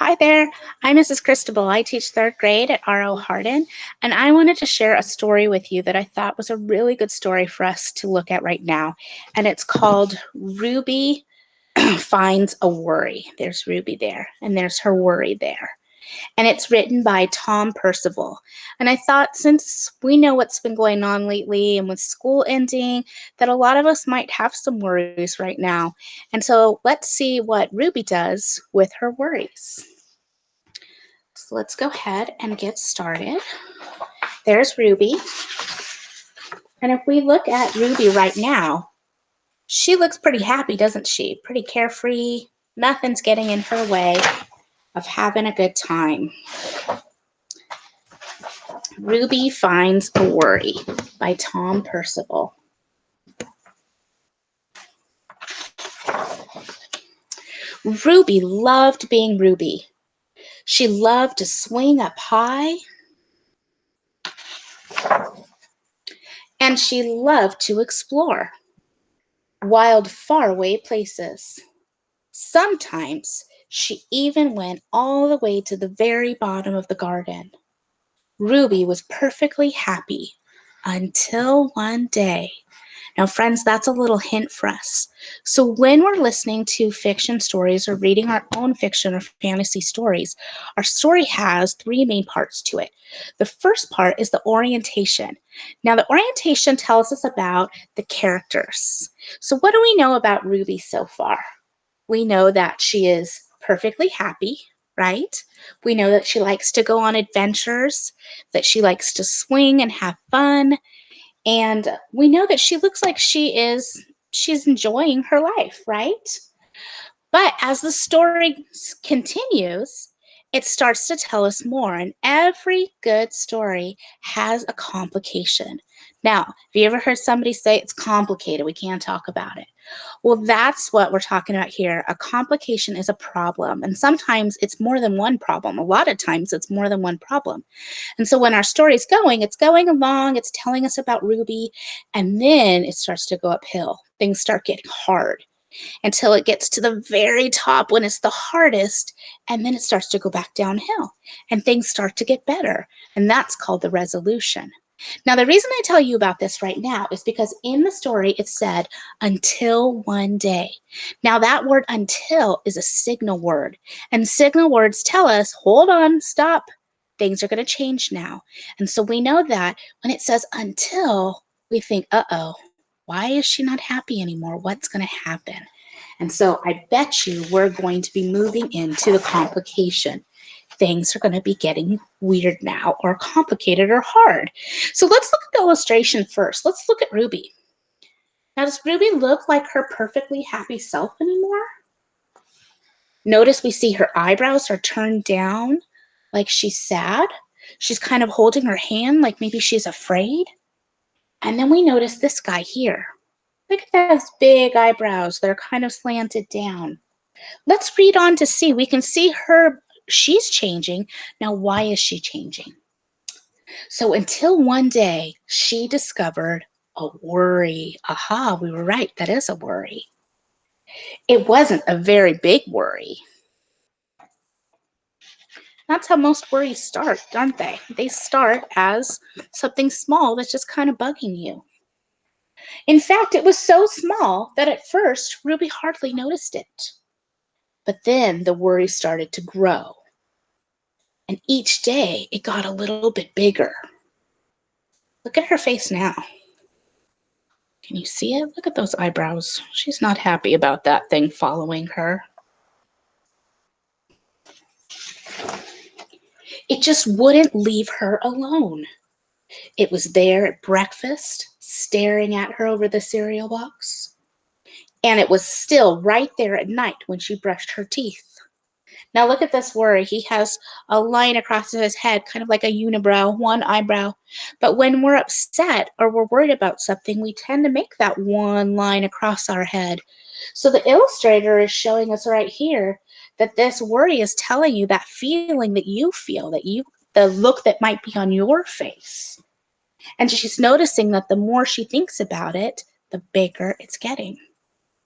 Hi there, I'm Mrs. Cristobal. I teach third grade at R.O. Hardin, and I wanted to share a story with you that I thought was a really good story for us to look at right now. And it's called Ruby Finds a Worry. There's Ruby there, and there's her worry there. And it's written by Tom Percival. And I thought, since we know what's been going on lately and with school ending, that a lot of us might have some worries right now. And so let's see what Ruby does with her worries. So let's go ahead and get started. There's Ruby. And if we look at Ruby right now, she looks pretty happy, doesn't she? Pretty carefree. Nothing's getting in her way of having a good time. Ruby Finds a Worry by Tom Percival. Ruby loved being Ruby. She loved to swing up high, and she loved to explore wild, faraway places. Sometimes she even went all the way to the very bottom of the garden. Ruby was perfectly happy until one day. Now, friends, that's a little hint for us. So when we're listening to fiction stories or reading our own fiction or fantasy stories, our story has three main parts to it. The first part is the orientation. Now, the orientation tells us about the characters. So what do we know about Ruby so far? We know that she is perfectly happy, right? We know that she likes to go on adventures, that she likes to swing and have fun. And we know that she looks like she's enjoying her life, right? But as the story continues, it starts to tell us more. And every good story has a complication. Now, have you ever heard somebody say it's complicated, we can't talk about it? Well, that's what we're talking about here. A complication is a problem, and sometimes it's more than one problem. A lot of times it's more than one problem. And so when our story is going, it's going along, it's telling us about Ruby, and then it starts to go uphill. Things start getting hard until it gets to the very top when it's the hardest, and then it starts to go back downhill, and things start to get better, and that's called the resolution. Now, the reason I tell you about this right now is because in the story it said, until one day. Now, that word until is a signal word, and signal words tell us, hold on, stop. Things are going to change now. And so we know that when it says until, we think, uh-oh, why is she not happy anymore? What's going to happen? And so I bet you we're going to be moving into the complication. Things are going to be getting weird now, or complicated or hard. So let's look at the illustration first. Let's look at Ruby. Now, does Ruby look like her perfectly happy self anymore? Notice we see her eyebrows are turned down, like she's sad. She's kind of holding her hand like maybe she's afraid. And then we notice this guy here. Look at those big eyebrows that are kind of slanted down. Let's read on to see. We can see her, she's changing. Now, why is she changing? So until one day, she discovered a worry. Aha, we were right. That is a worry. It wasn't a very big worry. That's how most worries start, aren't they? They start as something small that's just kind of bugging you. In fact, it was so small that at first Ruby hardly noticed it. But then the worry started to grow. And each day it got a little bit bigger. Look at her face now. Can you see it? Look at those eyebrows. She's not happy about that thing following her. It just wouldn't leave her alone. It was there at breakfast, staring at her over the cereal box. And it was still right there at night when she brushed her teeth. Now look at this worry. He has a line across his head, kind of like a unibrow, one eyebrow. But when we're upset or we're worried about something, we tend to make that one line across our head. So the illustrator is showing us right here that this worry is telling you that feeling that you feel, the look that might be on your face. And she's noticing that the more she thinks about it, the bigger it's getting.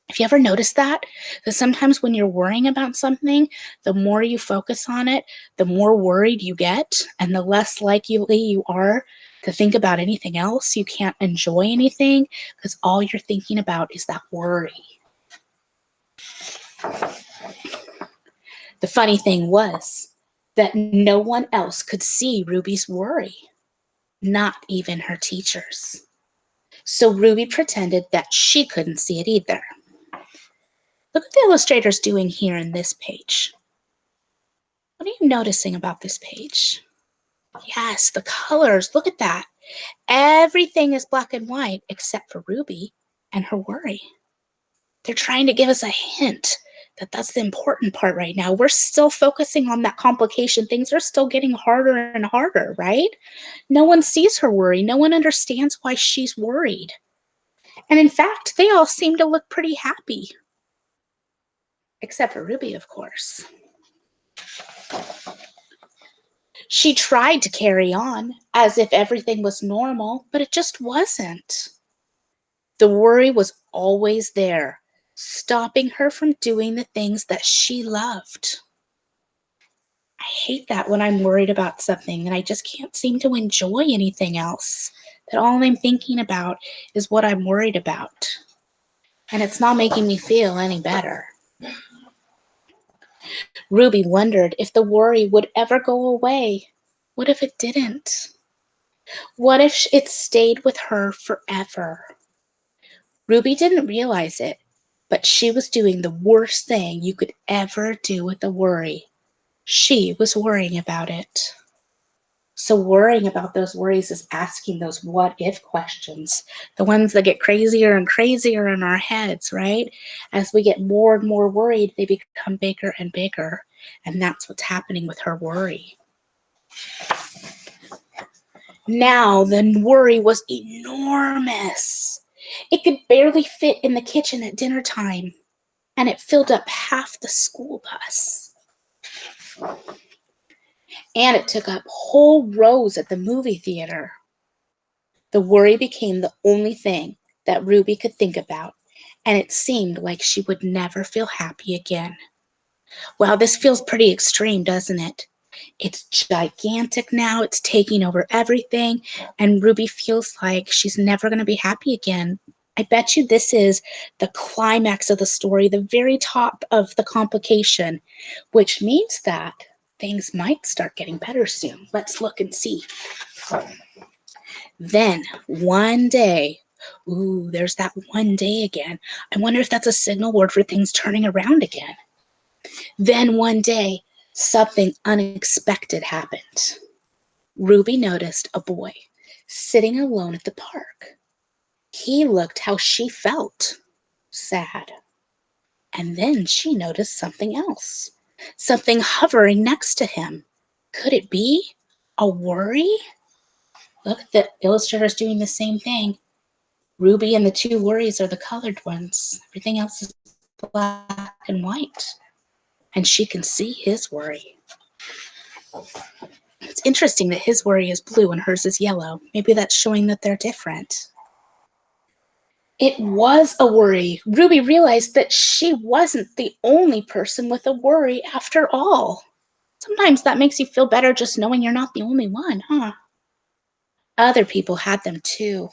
Have you ever noticed that? That sometimes when you're worrying about something, the more you focus on it, the more worried you get, and the less likely you are to think about anything else. You can't enjoy anything because all you're thinking about is that worry. The funny thing was that no one else could see Ruby's worry, not even her teachers. So Ruby pretended that she couldn't see it either. Look what the illustrator's doing here in this page. What are you noticing about this page? Yes, the colors. Look at that. Everything is black and white except for Ruby and her worry. They're trying to give us a hint that that's the important part right now. We're still focusing on that complication. Things are still getting harder and harder, right? No one sees her worry. No one understands why she's worried. And in fact, they all seem to look pretty happy. Except for Ruby, of course. She tried to carry on as if everything was normal, but it just wasn't. The worry was always there, stopping her from doing the things that she loved. I hate that when I'm worried about something and I just can't seem to enjoy anything else. That all I'm thinking about is what I'm worried about. And it's not making me feel any better. Ruby wondered if the worry would ever go away. What if it didn't? What if it stayed with her forever? Ruby didn't realize it, but she was doing the worst thing you could ever do with a worry. She was worrying about it. So worrying about those worries is asking those what if questions, the ones that get crazier and crazier in our heads, right? As we get more and more worried, they become bigger and bigger. And that's what's happening with her worry. Now the worry was enormous. It could barely fit in the kitchen at dinner time, and it filled up half the school bus. And it took up whole rows at the movie theater. The worry became the only thing that Ruby could think about, and it seemed like she would never feel happy again. Wow, this feels pretty extreme, doesn't it? It's gigantic now, it's taking over everything, and Ruby feels like she's never going to be happy again. I bet you this is the climax of the story, the very top of the complication, which means that things might start getting better soon. Let's look and see. Then, one day, ooh, there's that one day again. I wonder if that's a signal word for things turning around again. Then one day, something unexpected happened. Ruby noticed a boy sitting alone at the park. He looked how she felt, sad. And then she noticed something else, something hovering next to him. Could it be a worry? Look, the illustrator's doing the same thing. Ruby and the two worries are the colored ones. Everything else is black and white. And she can see his worry. It's interesting that his worry is blue and hers is yellow. Maybe that's showing that they're different. It was a worry. Ruby realized that she wasn't the only person with a worry after all. Sometimes that makes you feel better just knowing you're not the only one, huh? Other people had them too.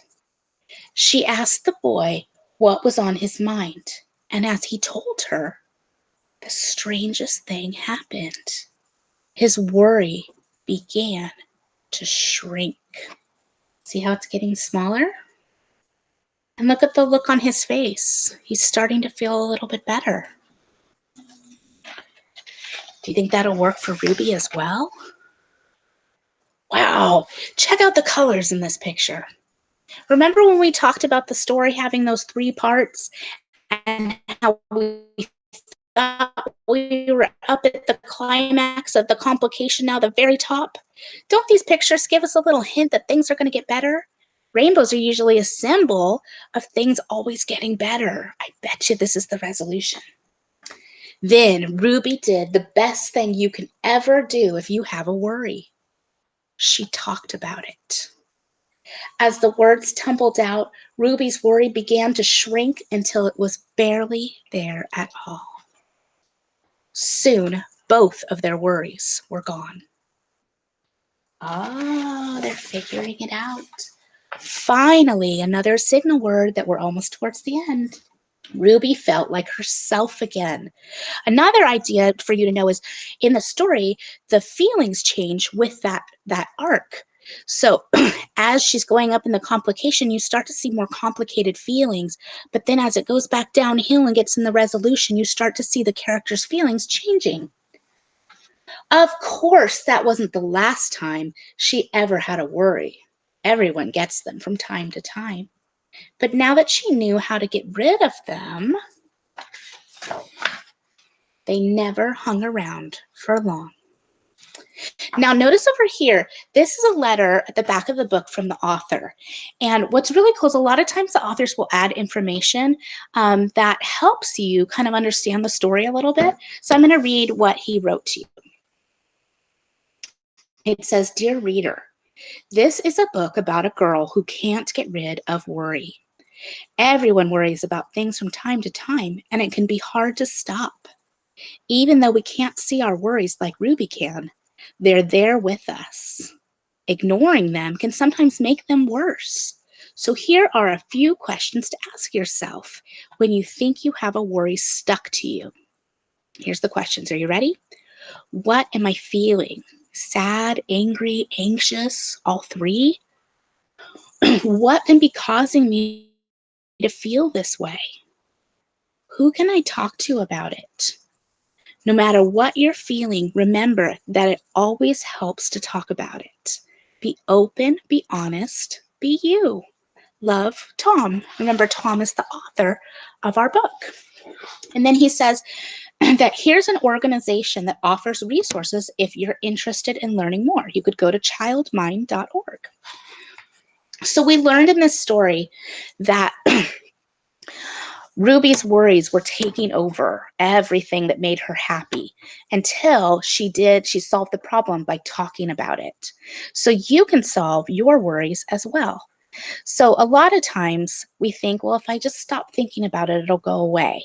She asked the boy what was on his mind, and as he told her, the strangest thing happened. His worry began to shrink. See how it's getting smaller? And look at the look on his face. He's starting to feel a little bit better. Do you think that'll work for Ruby as well? Wow, check out the colors in this picture. Remember when we talked about the story having those three parts and how we thought we were up at the climax of the complication, now the very top? Don't these pictures give us a little hint that things are going to get better? Rainbows are usually a symbol of things always getting better. I bet you this is the resolution. Then Ruby did the best thing you can ever do if you have a worry. She talked about it. As the words tumbled out, Ruby's worry began to shrink until it was barely there at all. Soon, both of their worries were gone. Oh, they're figuring it out. Finally, another signal word that we're almost towards the end. Ruby felt like herself again. Another idea for you to know is in the story, the feelings change with that arc. So as she's going up in the complication, you start to see more complicated feelings. But then as it goes back downhill and gets in the resolution, you start to see the character's feelings changing. Of course, that wasn't the last time she ever had a worry. Everyone gets them from time to time. But now that she knew how to get rid of them, they never hung around for long. Now notice over here, this is a letter at the back of the book from the author. And what's really cool is a lot of times the authors will add information that helps you kind of understand the story a little bit. So I'm going to read what he wrote to you. It says, "Dear reader, this is a book about a girl who can't get rid of worry. Everyone worries about things from time to time, and it can be hard to stop. Even though we can't see our worries like Ruby can, they're there with us. Ignoring them can sometimes make them worse. So here are a few questions to ask yourself when you think you have a worry stuck to you." Here's the questions. Are you ready? What am I feeling? Sad, angry, anxious, all three? What can be causing me to feel this way? Who can I talk to about it? No matter what you're feeling, remember that it always helps to talk about it. Be open, be honest, be you. Love, Tom. Remember, Tom is the author of our book. And then he says that here's an organization that offers resources if you're interested in learning more. You could go to childmind.org. So we learned in this story that Ruby's worries were taking over everything that made her happy until she solved the problem by talking about it. So you can solve your worries as well. So a lot of times we think, well, if I just stop thinking about it, it'll go away.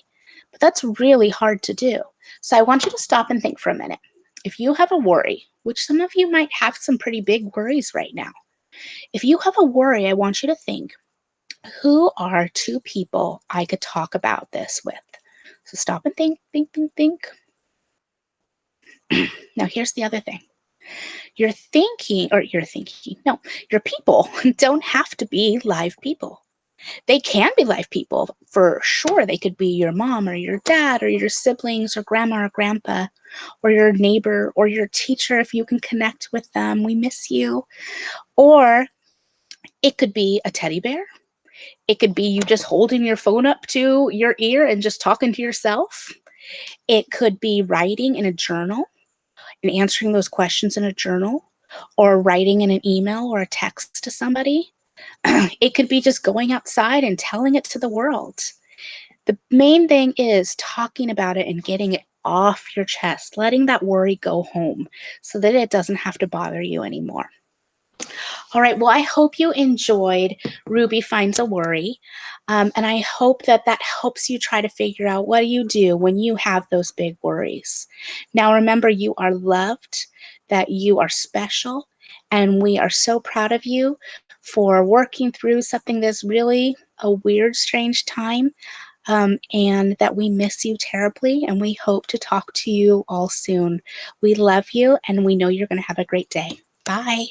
But that's really hard to do. So I want you to stop and think for a minute. If you have a worry, which some of you might have some pretty big worries right now. If you have a worry, I want you to think, who are two people I could talk about this with? So stop and think, think, think, think. Now here's the other thing. Your people don't have to be live people. They can be live people for sure. They could be your mom or your dad or your siblings or grandma or grandpa or your neighbor or your teacher if you can connect with them. We miss you. Or it could be a teddy bear. It could be you just holding your phone up to your ear and just talking to yourself. It could be writing in a journal and answering those questions in a journal, or writing in an email or a text to somebody. It could be just going outside and telling it to the world. The main thing is talking about it and getting it off your chest, letting that worry go home so that it doesn't have to bother you anymore. All right, well, I hope you enjoyed Ruby Finds a Worry, and I hope that that helps you try to figure out what do you do when you have those big worries. Now, remember, you are loved, that you are special, and we are so proud of you for working through something that's really a weird, strange time, and that we miss you terribly, and we hope to talk to you all soon. We love you, and we know you're going to have a great day. Bye.